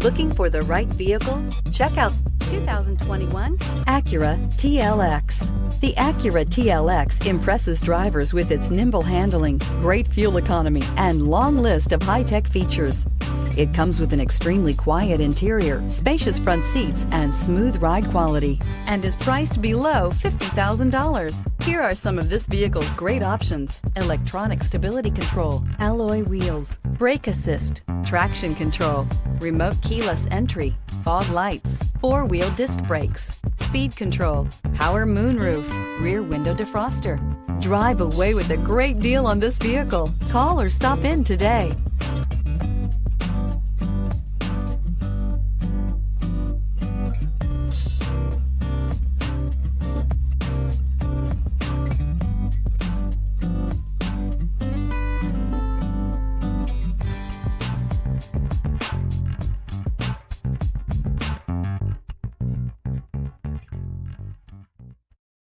Looking for the right vehicle? Check out 2021 Acura TLX. The Acura TLX impresses drivers with its nimble handling, great fuel economy, and long list of high-tech features. It comes with an extremely quiet interior, spacious front seats, and smooth ride quality, and is priced below $50,000. Here are some of this vehicle's great options: electronic stability control, alloy wheels, brake assist, traction control, remote keyless entry, fog lights, four-wheel disc brakes, speed control, power moonroof, rear window defroster. Drive away with a great deal on this vehicle. Call or stop in today.